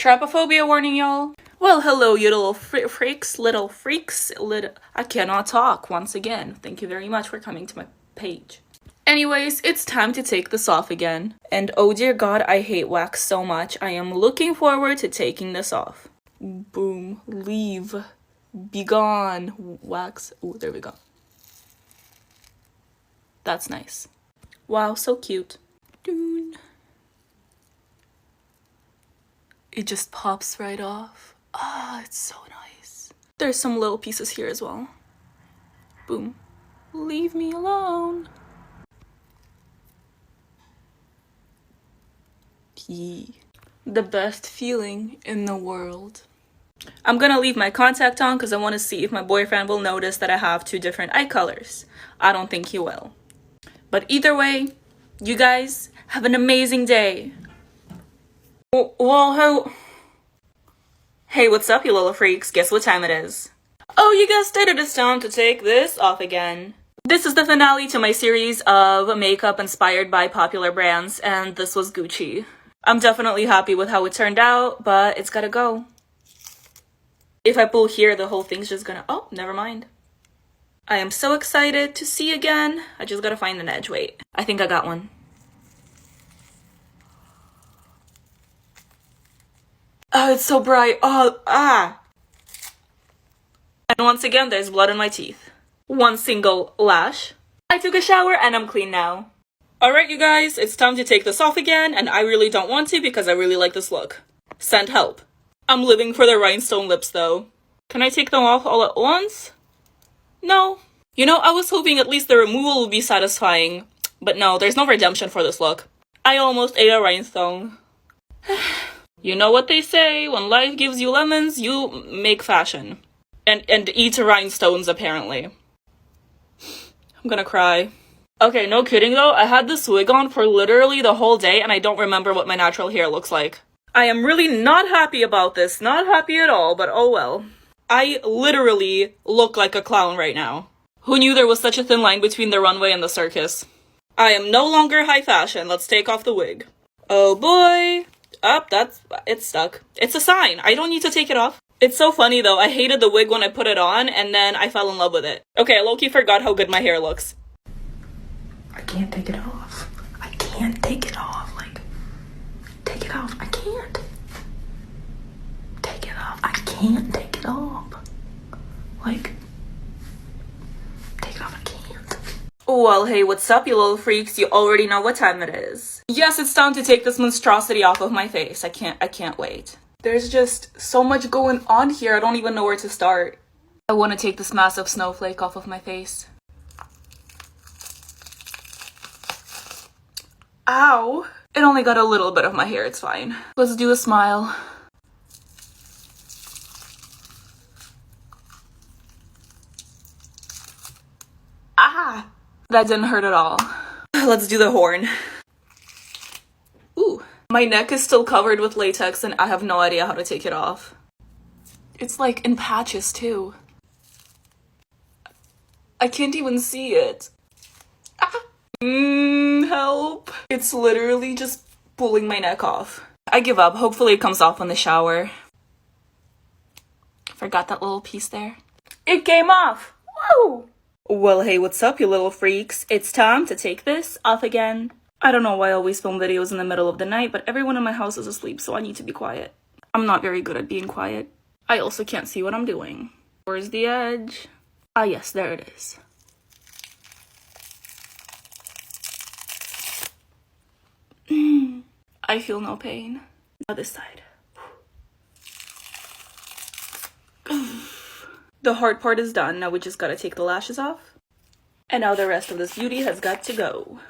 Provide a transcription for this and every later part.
Trypophobia warning, y'all. Well, hello, you little freaks. I cannot talk once again. Thank you very much for coming to my page. Anyways, it's time to take this off again. And oh dear God, I hate wax so much. I am looking forward to taking this off. Boom. Leave. Be gone. Wax. Oh, there we go. That's nice. Wow, so cute. Doon. It just pops right off. Ah, it's so nice. There's some little pieces here as well. Boom. Leave me alone. The best feeling in the world. I'm gonna leave my contact on because I want to see if my boyfriend will notice that I have 2 different eye colors. I don't think he will. But either way, you guys have an amazing day. Well, hey, what's up, you little freaks? Guess what time it is? Oh, you guessed it, it is time to take this off again. This is the finale to my series of makeup inspired by popular brands, and this was Gucci. I'm definitely happy with how it turned out, but it's gotta go. If I pull here, the whole thing's just gonna... Oh, never mind. I am so excited to see again. I just gotta find an edge. Wait, I think I got one. Oh, it's so bright. Oh, ah. And once again, there's blood in my teeth. One single lash. I took a shower and I'm clean now. Alright, you guys, it's time to take this off again, and I really don't want to because I really like this look. Send help. I'm living for the rhinestone lips, though. Can I take them off all at once? No. You know, I was hoping at least the removal would be satisfying, but no, there's no redemption for this look. I almost ate a rhinestone. You know what they say, when life gives you lemons, you make fashion. And eat rhinestones, apparently. I'm gonna cry. Okay, no kidding though, I had this wig on for literally the whole day and I don't remember what my natural hair looks like. I am really not happy about this, not happy at all, but oh well. I literally look like a clown right now. Who knew there was such a thin line between the runway and the circus? I am no longer high fashion, let's take off the wig. Oh boy. It's stuck. It's a sign, I don't need to take it off. It's so funny though, I hated the wig when I put it on and then I fell in love with it. Okay, I low-key forgot how good my hair looks. I can't take it off. I can't take it off. Like, take it off. I can't. Take it off. I can't take it off. Like, take it off. I can't. Well, hey, what's up, you little freaks? You already know what time it is. Yes, it's time to take this monstrosity off of my face. I can't wait. There's just so much going on here. I don't even know where to start. I want to take this massive snowflake off of my face. Ow! It only got a little bit of my hair, it's fine. Let's do a smile. Ah! That didn't hurt at all. Let's do the horn. Ooh. My neck is still covered with latex and I have no idea how to take it off. It's like in patches too. I can't even see it. Ah! Help. It's literally just pulling my neck off. I give up. Hopefully it comes off in the shower. Forgot that little piece there. It came off. Woo! Well, hey, what's up, you little freaks? It's time to take this off again. I don't know why I always film videos in the middle of the night, but everyone in my house is asleep, so I need to be quiet. I'm not very good at being quiet. I also can't see what I'm doing. Where's the edge? Ah, yes, there it is. I feel no pain. Now this side. The hard part is done. Now we just gotta take the lashes off. And now the rest of this beauty has got to go.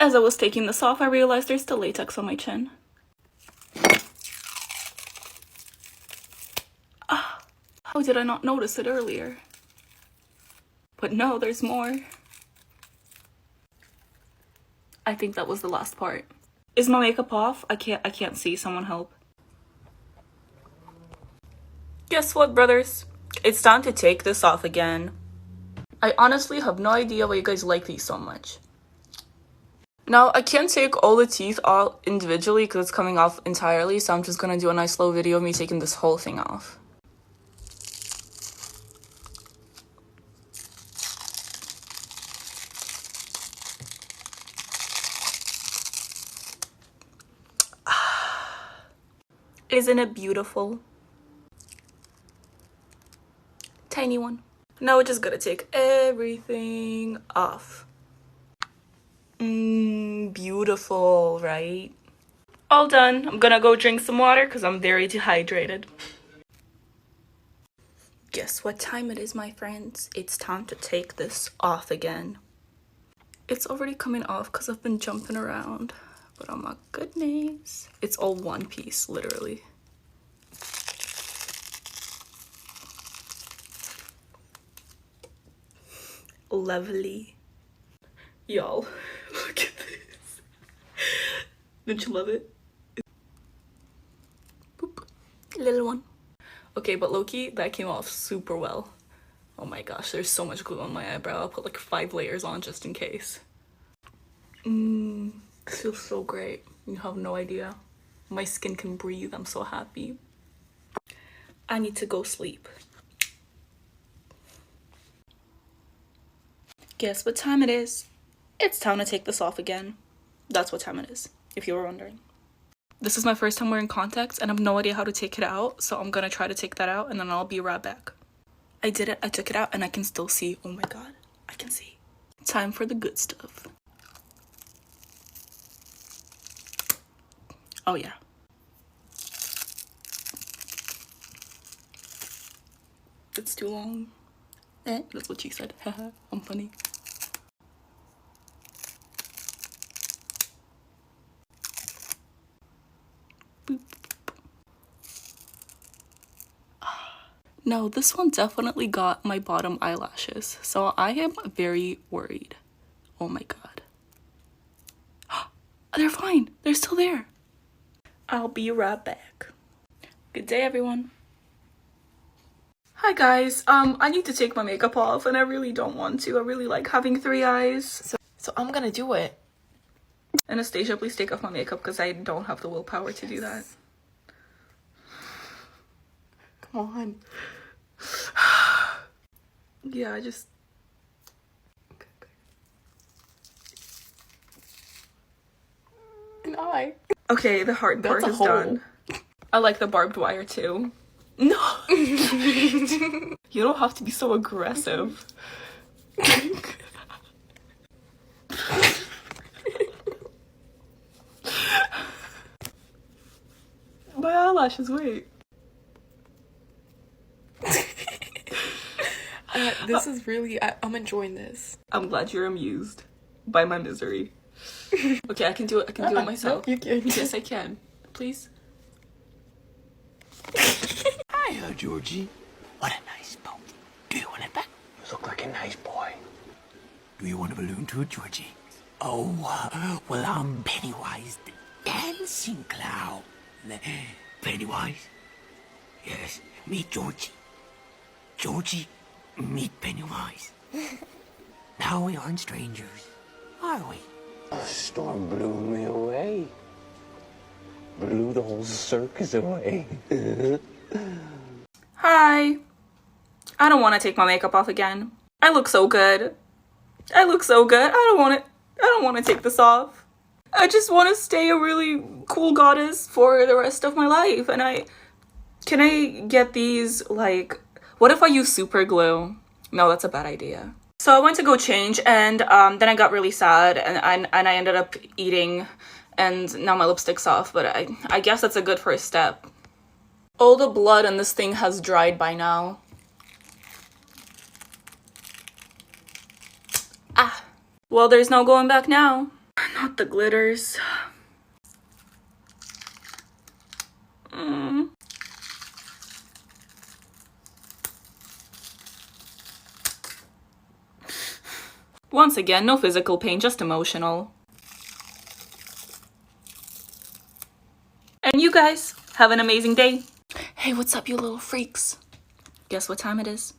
As I was taking this off, I realized there's still latex on my chin. Ah, how did I not notice it earlier? But no, there's more. I think that was the last part. Is my makeup off? I can't see. Someone help. Guess what, brothers? It's time to take this off again. I honestly have no idea why you guys like these so much. Now, I can't take all the teeth out individually because it's coming off entirely, so I'm just gonna do a nice slow video of me taking this whole thing off. Isn't it beautiful? Tiny one. Now we're just gonna take everything off. Beautiful, right? All done. I'm gonna go drink some water because I'm very dehydrated. Guess what time it is, my friends? It's time to take this off again. It's already coming off because I've been jumping around. But oh my goodness. It's all one piece, literally. Lovely. Y'all, look at this. Don't you love it? Boop. Little one. Okay, but low-key, that came off super well. Oh my gosh, there's so much glue on my eyebrow. I'll put like 5 layers on just in case. This feels so great. You have no idea. My skin can breathe. I'm so happy. I need to go sleep. Guess what time it is? It's time to take this off again. That's what time it is, if you were wondering. This is my first time wearing contacts and I have no idea how to take it out, so I'm gonna try to take that out and then I'll be right back. I did it, I took it out and I can still see. Oh my god, I can see. Time for the good stuff. Oh yeah. It's too long. That's what she said. Haha, I'm funny. No, this one definitely got my bottom eyelashes, so I am very worried. Oh my god. They're fine. They're still there. I'll be right back. Good day, everyone. Hi guys. I need to take my makeup off and I really don't want to. I really like having 3 eyes. So I'm gonna do it. Anastasia, please take off my makeup because I don't have the willpower to do that. Come on. Yeah, I just... An eye. Okay, the hard part is done. I like the barbed wire too. No! You don't have to be so aggressive. My eyelashes, wait. This is really, I'm enjoying this. I'm glad you're amused by my misery. Okay, I can do it. I can do it myself. No, you can't. Yes, I can. Please. Hiya, Georgie. What a nice boat. Do you want it back? You look like a nice boy. Do you want a balloon too, Georgie? Oh, well, I'm Pennywise the dancing clown. Pennywise? Yes, meet Georgie. Georgie, meet Pennywise. Now we aren't strangers, are we? A storm blew me away. Blew the whole circus away. Hi. I don't want to take my makeup off again. I look so good. I look so good. I don't want to take this off. I just want to stay a really cool goddess for the rest of my life. And can I get these, like, what if I use super glue? No, that's a bad idea. So I went to go change and then I got really sad and I ended up eating and now my lipstick's off, but I guess that's a good first step. All the blood in this thing has dried by now. Ah, well, there's no going back now. Not the glitters. Once again, no physical pain, just emotional. And you guys, have an amazing day. Hey, what's up, you little freaks? Guess what time it is?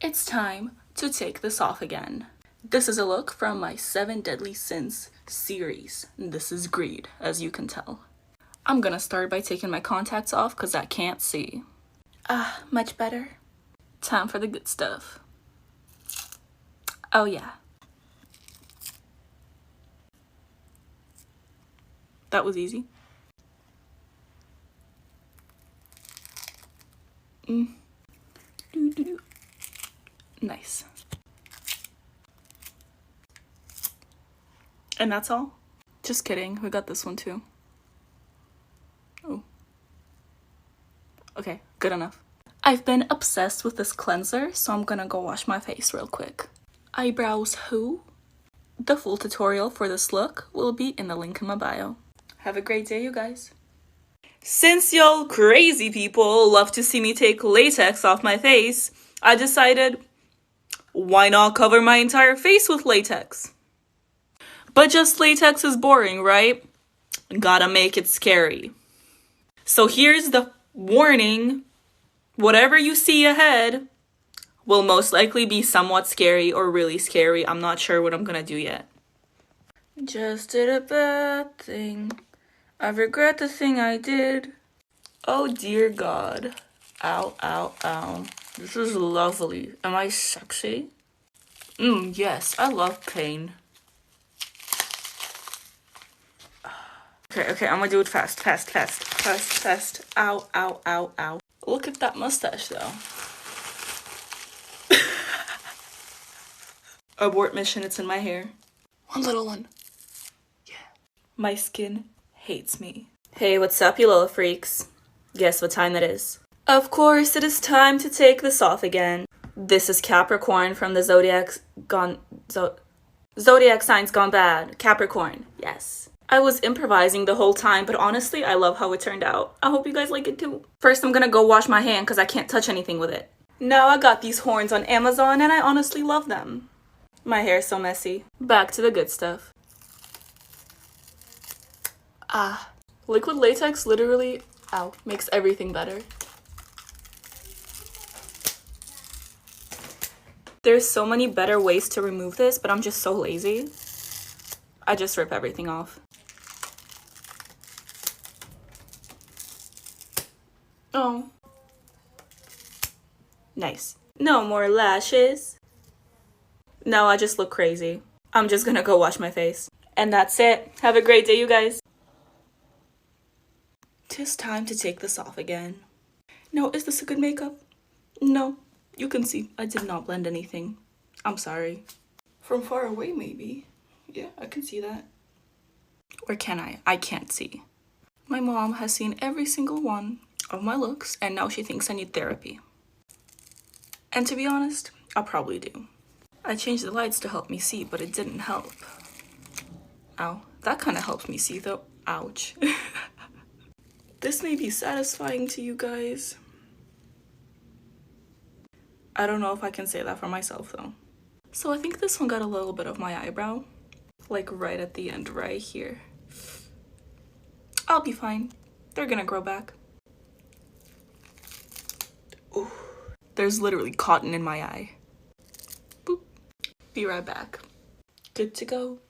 It's time to take this off again. This is a look from my 7 Deadly Sins series. This is greed, as you can tell. I'm gonna start by taking my contacts off because I can't see. Much better. Time for the good stuff. Oh yeah. That was easy. Nice. And that's all? Just kidding, we got this one too. Oh. Okay, good enough. I've been obsessed with this cleanser, so I'm gonna go wash my face real quick. Eyebrows who? The full tutorial for this look will be in the link in my bio. Have a great day, you guys. Since y'all crazy people love to see me take latex off my face, I decided, why not cover my entire face with latex? But just latex is boring, right? Gotta make it scary. So here's the warning. Whatever you see ahead will most likely be somewhat scary or really scary. I'm not sure what I'm gonna do yet. Just did a bad thing. I regret the thing I did. Oh dear God. Ow, ow, ow. This is lovely. Am I sexy? Yes, I love pain. Okay, I'm gonna do it fast. Ow, ow, ow, ow. Look at that mustache though. Abort mission, it's in my hair. One little one. Yeah. My skin hates me. Hey, what's up, you little freaks? Guess what time it is? Of course, it is time to take this off again. This is Capricorn from the Zodiac signs gone bad. Capricorn, yes. I was improvising the whole time, but honestly, I love how it turned out. I hope you guys like it too. First, I'm gonna go wash my hand because I can't touch anything with it. Now I got these horns on Amazon and I honestly love them. My hair's so messy. Back to the good stuff. Liquid latex literally, makes everything better. There's so many better ways to remove this, but I'm just so lazy. I just rip everything off. Oh. Nice. No more lashes. No, I just look crazy. I'm just gonna go wash my face. And that's it. Have a great day, you guys. Tis time to take this off again. No, is this a good makeup? No. You can see I did not blend anything. I'm sorry. From far away, maybe. Yeah, I can see that. Or can I? I can't see. My mom has seen every single one of my looks, and now she thinks I need therapy. And to be honest, I probably do. I changed the lights to help me see, but it didn't help. Ow. That kind of helps me see, though. Ouch. This may be satisfying to you guys. I don't know if I can say that for myself, though. So I think this one got a little bit of my eyebrow. Like right at the end, right here. I'll be fine. They're gonna grow back. Ooh. There's literally cotton in my eye. Boop. Be right back. Good to go.